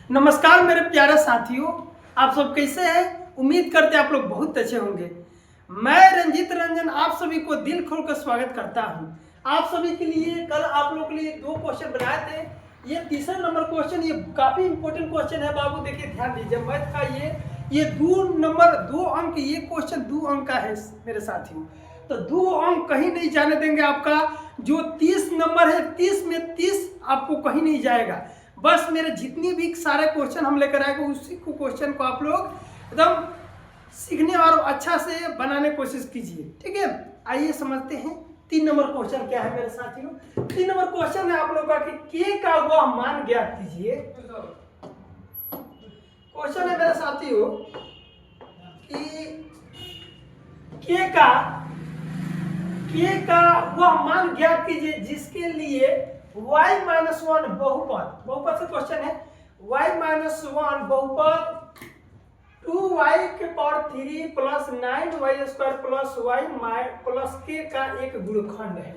नमस्कार मेरे प्यारे साथियों, आप सब कैसे हैं? उम्मीद करते हैं आप लोग बहुत अच्छे होंगे। मैं रंजीत रंजन आप सभी को दिल खोल कर स्वागत करता हूं। आप सभी के लिए कल आप लोग के लिए 2 क्वेश्चन बनाए थे। ये तीसरा नंबर क्वेश्चन, ये काफी इंपॉर्टेंट क्वेश्चन है बाबू। देखिए ध्यान दीजिए, मैथ का ये 2 अंक, ये क्वेश्चन 2 अंक का है मेरे साथियों। तो 2 अंक कहीं नहीं जाने देंगे। आपका जो 30 नंबर है, 30 में 30 आपको कहीं नहीं जाएगा। बस मेरे जितनी भी सारे क्वेश्चन हम लेकर आएंगे, उसी को क्वेश्चन को आप लोग एकदम सीखने और अच्छा से बनाने की कोशिश कीजिए, ठीक है। आइए समझते हैं 3 नंबर क्वेश्चन क्या है मेरे साथियों। 3 नंबर क्वेश्चन है आप लोग का कि के का वह मान ज्ञात कीजिए। क्वेश्चन है मेरे साथियों कि के का वह मान ज्ञात कीजिए जिसके लिए y-1 बहुपद से क्वेश्चन है। y-1 बहुपद 2y³ plus 9y² plus y plus k का एक गुणनखंड है,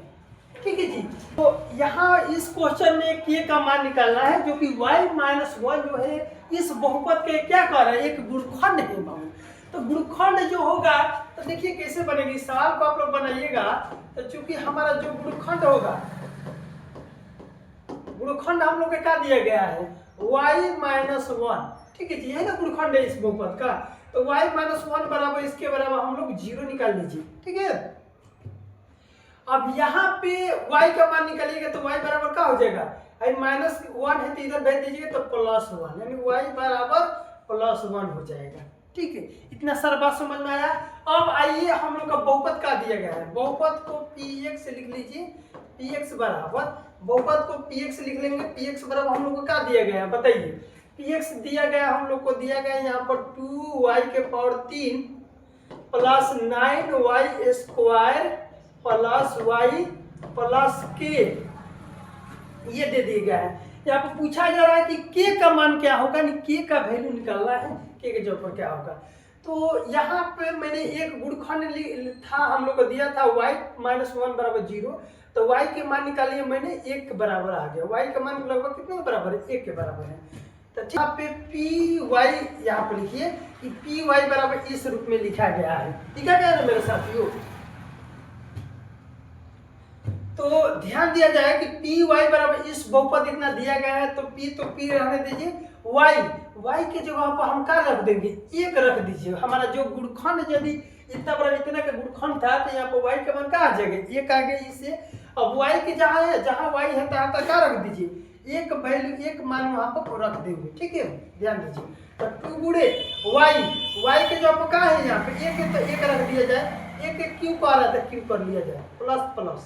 ठीक है जी। तो यहाँ इस क्वेश्चन में k का मान निकालना है, जो कि y-1 जो है इस बहुपद के क्या कर रहा है, एक गुणनखंड है बाबू। तो गुणनखंड जो होगा तो देखिए कैसे बनेगी। सवाल को आप लोग बनाइएगा तो चूंकि हमारा जो गुणनखंड होगा, गुणनखंड हम लोग के क्या दिया गया है, y-1, ठीक है जी, यही ना गुणनखंड है इस बहुपद का। तो y-1 बराबर इसके बराबर हम लोग 0 निकाल लीजिए, ठीक है। अब यहाँ पे y का मान निकालिएगा तो y बराबर क्या हो जाएगा, -1 है तो इधर भेज दीजिएगा तो +1, यानी y बराबर +1 हो जाएगा, ठीक है। इतना सारा बात समझ में आया। अब आइए हम लोग का बहुपद का दिया गया है, बहुपद को px से लिख लीजिए। px बराबर, बहुपद को px लिख लेंगे। px बराबर हम लोग को क्या दिया गया है बताइए। px दिया गया हम लोग को दिया गया यहाँ पर 2y³ plus 9y² plus y plus k, ये दे दिया गया है। यहाँ पर पूछा जा रहा है कि k का मान क्या होगा, k का वैल्यू निकालना है, k के जगह पर क्या होगा। तो यहाँ पे मैंने एक गुणनखंड था हम लोग को दिया था y-1 बराबर 0, तो y के मान निकालिए मैंने 1 के बराबर आ गया। y का मान लगभग कितने के बराबर है, 1 के बराबर है। तो यहाँ पे py यहाँ पे लिखिए कि py बराबर इस रूप में लिखा गया है, लिखा गया है मेरे साथियों। तो ध्यान दिया जाए कि py बराबर इस बहुपद इतना दिया गया है, तो p रहने दीजिए। y के जगह पर हम क्या रख देंगे, 1 रख दीजिए। हमारा जो गुणनखंड यदि इतना बड़ा इतना का गुणनखंड था तो यहाँ पर y का मान क्या आ जाएगा, 1 आ गया इससे। अब y के जहाँ y है तहाँ तक क्या रख दीजिए, एक वैल्यू, एक मान वहाँ पर रख देंगे, ठीक है। ध्यान दीजिए, तो 2 गुणे y के जगह पर क्या है, यहाँ पे 1 है तो 1 रख दिया जाए। 1 क्यों आ रहा था, क्यों कर लिया जाए, प्लस,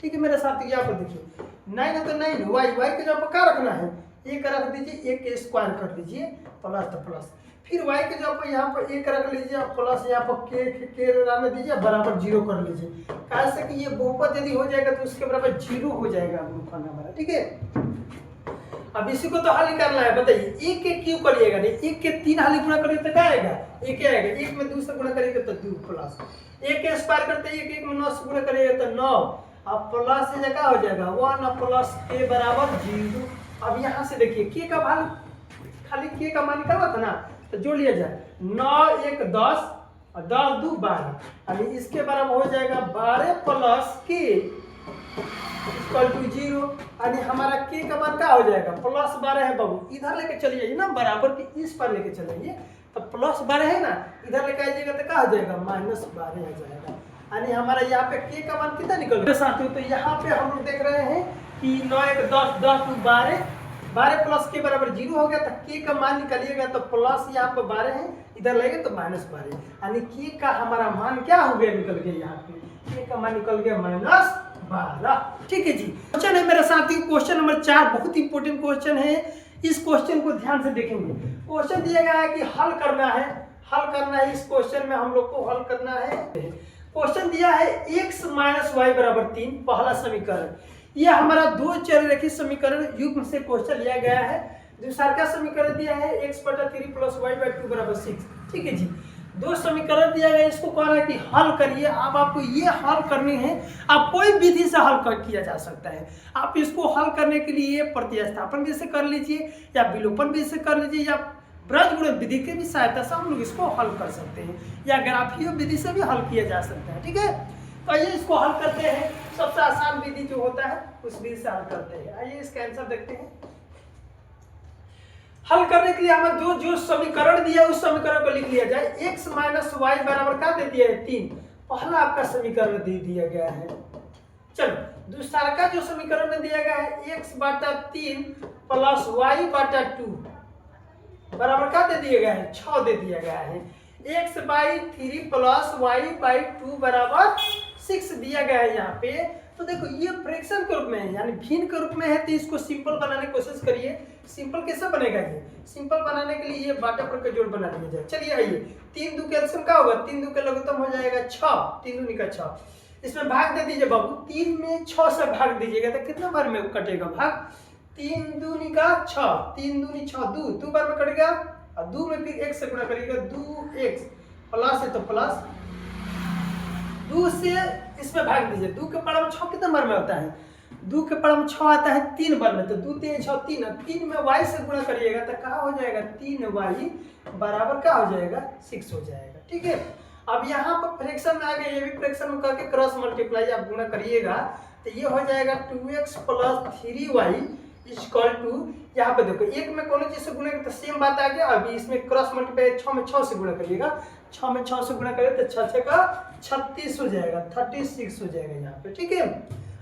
ठीक है मेरे साथ। यहाँ पर देखिए 9 है तो 9 y के जगह पर क्या रखना है, 1 रख दीजिए, 1 के स्क्वायर कर दीजिए, प्लस तो प्लस। फिर y के जगह पर यहाँ पर 1 रख लीजिए, प्लस यहाँ पर k रहने दीजिए, बराबर 0 कर लीजिए। कैसे कि ये बहुपद यदि हो जाएगा तो उसके बराबर 0 हो जाएगा गुणनखंड हमारा, ठीक है। अब इसी को तो हल निकालना है, बताइए 1 के क्यों करिएगा, नहीं 1 के 3 हाली गुणा करिए तो क्या आएगा, 1 आएगा। 1 में 2 से गुणा करिएगा तो 2 प्लस 1 के स्क्वायर करते 1 में 9 से गुणा करिएगा तो 9, अब प्लस से क्या हो जाएगा 1 प्लस k बराबर 0। अब यहाँ से देखिए k का मान, खाली k का मान निकालना था ना, तो जोड़ लिया जाए। 9 1 10 और 10 2 12, यानी इसके बराबर हो जाएगा 12 प्लस k इक्वल टू 0, यानी हमारा k का मान क्या हो जाएगा, प्लस 12 है बाबू। इधर लेके चलिए ना, बराबर के इस पर लेके चलेंगे तो प्लस 12 है ना, इधर लेके आइएगा तो क्या हो जाएगा, -12 आ जाएगा। यानी हमारा यहाँ पे k का मान कितना निकल गया साथियों। तो यहाँ पे हम लोग देख रहे हैं कि 9 1 10 10 12 प्लस k बराबर 0 हो गया। तो k का मान निकालिएगा तो प्लस यहाँ पे 12 है, इधर लगेगा तो -12, यानी k का हमारा मान क्या हो गया, निकल गया यहाँ पे k का मान निकल गया -12, ठीक है जी। क्वेश्चन है मेरे साथियों, क्वेश्चन नंबर 4, बहुत इंपॉर्टेंट क्वेश्चन है। इस क्वेश्चन को ध्यान से देखेंगे। क्वेश्चन दिया गया है कि हल करना है। इस क्वेश्चन में हम लोग को हल करना है। क्वेश्चन दिया है x - y बराबर 3, पहला समीकरण। यह हमारा 2 चर रेखीय समीकरण युग्म से क्वेश्चन लिया गया है। दूसरा का समीकरण दिया है x/3 + y/2 = 6, ठीक है जी। दो समीकरण दिया गया, इसको कह रहा है कि हल करिए। अब आपको ये हल करनी है, आप कोई विधि से हल किया जा सकता है। आप इसको हल करने के लिए प्रतिस्थापन विधि से कर लीजिए, या विलोपन विधि से कर लीजिए, या बीजगणित विधि की भी सहायता से हम लोग इसको हल कर सकते हैं, या ग्राफीय विधि से भी हल किया जा सकता है। ठीक है, तो आइए इसको हल करते हैं। सबसे आसान विधि जो होता है उस विधि से हल करते हैं। आइए इसका आंसर देखते हैं। हल करने के लिए हमें जो समीकरण दिया उस समीकरण को लिख लिया जाए। x माइनस वाई बराबर क्या दे दिया है 3। पहला आपका समीकरण दे दिया गया है। चलो दूसरा का जो समीकरण में दिया गया है x बटा 3 प्लस वाई बटा 2 बराबर क्या दे दिया गया है 6 दे दिया गया है। x by 3 plus Y by 2 बराबर 6 दिया गया है यहाँ पे। तो देखो ये फ्रैक्शन के रूप में है, यानी भिन्न के रूप में है, तो इसको सिंपल बनाने की कोशिश करिए। सिंपल कैसे बनेगा ये? सिंपल बनाने के लिए ये बाटा पर का जोड़ बना लिया जाए। चलिए आइए, 3 दू के एलसीएम क्या होगा? 3 दू के लघुत्तम हो जाएगा 6, 3 दूनी का 6। इसमें भाग दे दीजिए बाबू, 3 में 6 से भाग दीजिएगा तो कितना बार में कटेगा भाग? 3 दूनी का 6, 3 दूनी 6, 2 बार में कटेगा, और 2 में फिर 1 से गुणा करिएगा, 2x प्लस है तो प्लस 2 से इसमें भाग दीजिए। 2 के पढ़ा में 6 कितने बार में होता है? 2 के पढ़ा में 6 आता है 3 बार में, तो 2 3 6 3, 3 में y से गुणा करिएगा तो क्या हो जाएगा? 3y बराबर क्या हो जाएगा? 6 हो जाएगा। ठीक है, अब यहाँ पर फ्रैक्शन में आ गया, ये भी फ्रैक्शन में करके क्रॉस मल्टीप्लाई आप गुणा करिएगा तो ये हो जाएगा 2x plus 3y equal to, यहाँ पे देखो एक में कोनो चीज से गुणा करें तो सेम बात आ गया। अभी इसमें क्रॉस मल्टीप्लाई 6 में 6 से गुणा करिएगा, 6 में 6 से गुणा करें तो 6 का 36 हो जाएगा, 36 हो जाएगा यहाँ पे। ठीक है,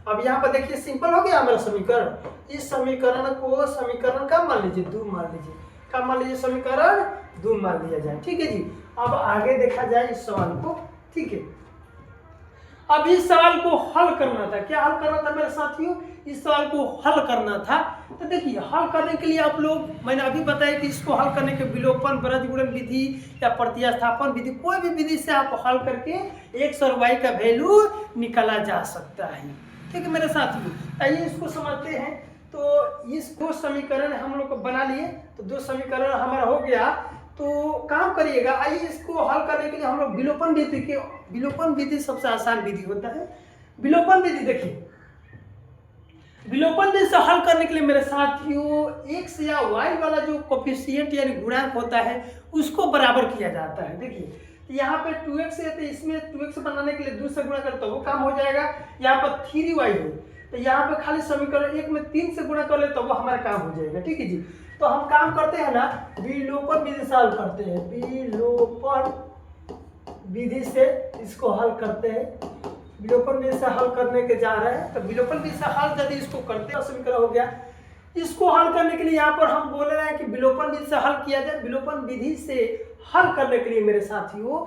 अब यहाँ पर देखिए सिंपल हो गया हमारा समीकरण। इस समीकरण को समीकरण का मान लीजिए 2 मान लीजिए, क्या मान लीजिए? समीकरण 2 मान लिया जाए। ठीक है जी, अब आगे देखा जाए इस सवाल को। ठीक है, अब इस सवाल को हल करना था। क्या हल करना था मेरे साथियों? इस सवाल को हल करना था। तो देखिए हल करने के लिए आप लोग, मैंने अभी बताया कि इसको हल करने के विलोपन, बीजगणित विधि या प्रतिस्थापन विधि, कोई भी विधि से आप हल करके x और y का वैल्यू निकाला जा सकता है। ठीक है मेरे साथियों, आइए इसको समझते हैं। तो इस दो समीकरण हम लोग को बना लिए, तो 2 समीकरण हमारा हो गया। तो काम करिएगा, आइए इसको हल करने के लिए हम लोग विलोपन विधि के, विलोपन विधि सबसे आसान विधि होता है। विलोपन विधि देखिए, विलोपन विधि से हल करने के लिए मेरे साथियों x या y वाला जो कोफिशिएंट यानी गुणांक होता है उसको बराबर किया जाता है। देखिए यहाँ पे 2x है तो इसमें 2x बनाने के लिए 2 से गुणा करते वो काम हो जाएगा। यहाँ पर 3y है तो यहाँ पे खाली समीकरण 1 में 3 से गुणा कर ले तो वो हमारा काम हो जाएगा। ठीक है जी, तो हम काम करते हैं ना, विलोपन विधि से हल करते हैं। विलोपन विधि से इसको हल करते हैं। विलोपन विधि से हल करने के जा रहे हैं, तो विलोपन विधि से हल यदि इसको करते हैं, समीकरण हो गया। इसको हल करने के लिए यहाँ पर हम बोल रहे हैं कि विलोपन विधि से हल किया जाए। विलोपन विधि से हल करने के लिए मेरे साथियों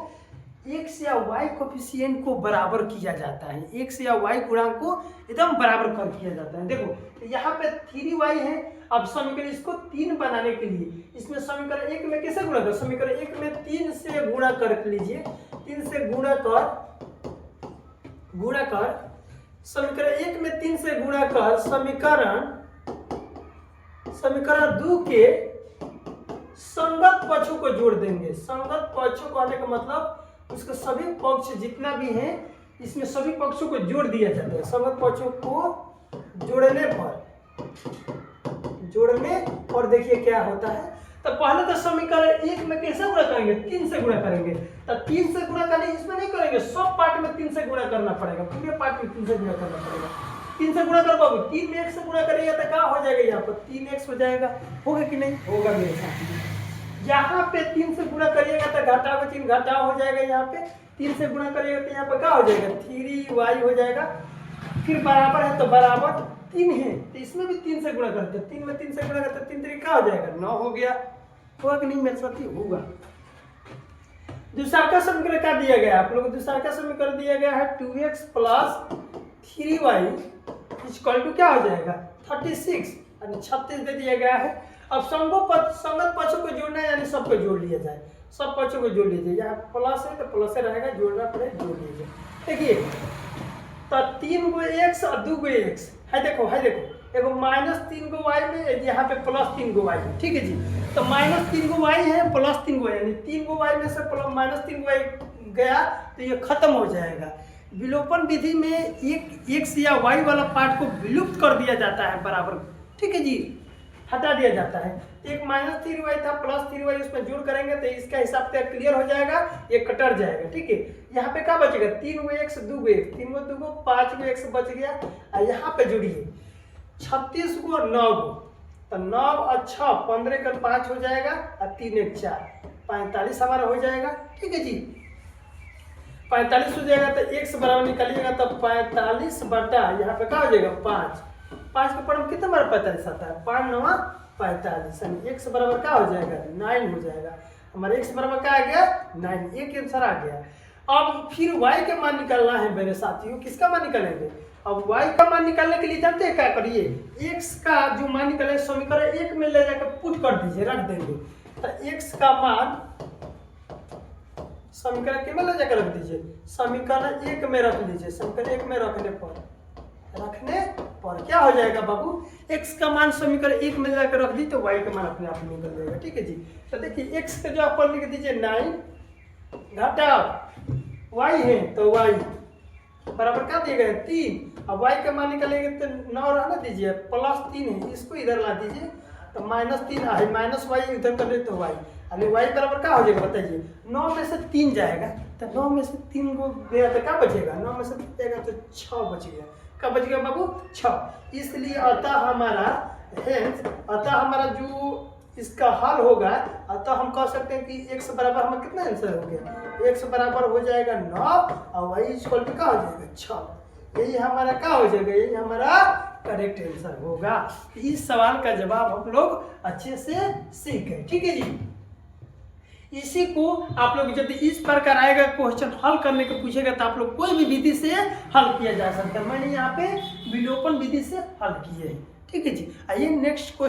x या y कोफिशिएंट को बराबर किया जाता है। x या y गुणांक को एकदम बराबर कर किया जाता है। देखो तो यहाँ पे 3y है। अब समीकरण इसको 3 बनाने के लिए इसमें समीकरण 1 में कैसे गुणा कर? समीकरण 1 में 3 से गुणा कर लीजिए, 3 से गुणा कर समीकरण 1 में 3 से गुणा कर समीकरण 2 के संगत पक्षों को जोड़ देंगे। संगत पक्षों कहने का मतलब उसके सभी पक्ष जितना भी हैं इसमें सभी पक्षों को जोड़ दिया जाता है। संगत पक्षों को जोड़ने पर देखिए क्या होता है। तो पहले तो समीकरण 1 में कैसे गुणा करेंगे? 3 से गुणा करेंगे। तो 3 से गुणा करने इसमें नहीं करेंगे, सब पार्ट में 3 से गुणा करना पड़ेगा, पूरे पार्ट में 3 से गुणा करना पड़ेगा। 3 से गुणा कर पाओगे, 3 में 1 से गुणा करेगा तो क्या हो जाएगा? यहाँ पर 3x हो जाएगा। होगा कि नहीं? होगा मेरे साथ। यहाँ पे 3 से गुणा करिएगा तो घटाव का चिन्ह घटाव हो जाएगा। यहाँ पे 3 से गुणा करिएगा तो यहाँ पे क्या हो जाएगा? 3y हो जाएगा। फिर बराबर है तो बराबर 3 है तो इसमें भी 3 से गुणा करते हैं। 3 में 3 से गुणा करते 3 3 क्या हो जाएगा? 9 हो गया। होगा कि नहीं मेरे साथ? होगा। दूसरा का समीकरण क्या दिया गया आप लोग? दूसरा का समीकरण दिया गया है 2x plus 3y equal to क्या हो जाएगा? 36 यानी 36 दे दिया गया है। अब संगत पक्षों को जोड़ना है, यानी सबको जोड़ लिया जाए। सब पक्षों को जोड़ लीजिए। यहाँ प्लस है तो प्लस रहेगा, जोड़ना पड़े जोड़ लीजिए। देखिए तो 3 गो x और 2 गो x है। देखो एगो -3 गो वाई में, यहाँ पे +3 गो वाई है, ठीक है जी। तो -3 गो वाई है, +3 गो, यानी 3 गो वाई में से -3 गो वाई गया तो ये खत्म हो जाएगा। विलोपन विधि में एक एक्स या वाई वाला पार्ट को विलुप्त कर दिया जाता है बराबर, ठीक है जी, हटा दिया जाता है। एक -3 वाई था, +3 वाई उसमें जोड़ करेंगे तो इसका हिसाब से क्लियर हो जाएगा, ये कटर जाएगा, ठीक है। यहाँ पे क्या बचेगा, 3 गो एक्स 2 गो एक्स, 3 गो 2 गो 5 गो एक्स बच गया। और यहाँ पे जोड़िए 36 गो और 9 गो, तो 9 और 6 15 कर 5 हो जाएगा, और 3 1 4 45 हमारा हो जाएगा, ठीक है जी। 45 हो जाएगा तो x बराबर निकालिएगा तो 45 बटा यहाँ पे क्या हो जाएगा 5 का पढ़ कितना हमारा 45 आता है, 5 9 45, यानी x बराबर क्या हो जाएगा 9 हो जाएगा। हमारा x बराबर क्या आ गया 9, एक आंसर आ गया। अब फिर y का मान निकालना है मेरे साथियों, किसका मान निकालेंगे। अब y का मान निकालने के लिए जानते हैं क्या करिए, x का जो मान निकाले समीकरण 1 में ले जाकर पुट कर दीजिए, रख देंगे। तो x का मान समीकरण के में ले जाकर रख दीजिए, समीकरण 1 में रख लीजिए। समीकरण 1 में रखने पर क्या हो जाएगा बाबू, x का मान समीकरण 1 में जाकर रख दी तो y का मान अपने आप निकल जाएगा, ठीक है जी। तो देखिए x का जो आप लिख दीजिए 9 घटा y है तो y बराबर क्या दिया गया 3। अब y का मान निकालेंगे तो 9 रहना दीजिए, +3 है, इसको इधर ला दीजिए तो -3 है, -y इधर कर दे तो y, यानी y बराबर क्या हो जाएगा बताइए, 9 में से 3 जाएगा तो 9 में से 3 को गया तो क्या बचेगा, 9 में से 3 जाएगा तो 6 बच गया। क्या बच गया बाबू 6। इसलिए अतः हमारा जो इसका हल होगा, अतः हम कह सकते हैं कि x बराबर हमें कितना आंसर हो गया, x बराबर हो जाएगा 9 और y इक्वल टू क्या हो जाएगा 6। यही हमारा क्या हो जाएगा, यही हमारा करेक्ट आंसर होगा। इस सवाल का जवाब हम लोग अच्छे से सीख गए, ठीक है जी। इसी को आप लोग जब इस प्रकार आएगा क्वेश्चन हल करने को पूछेगा तो आप लोग कोई भी विधि से हल किया जा सकता है। मैंने यहाँ पे विलोपन विधि से हल किए हैं, ठीक है जी। आइए नेक्स्ट क्वेश्चन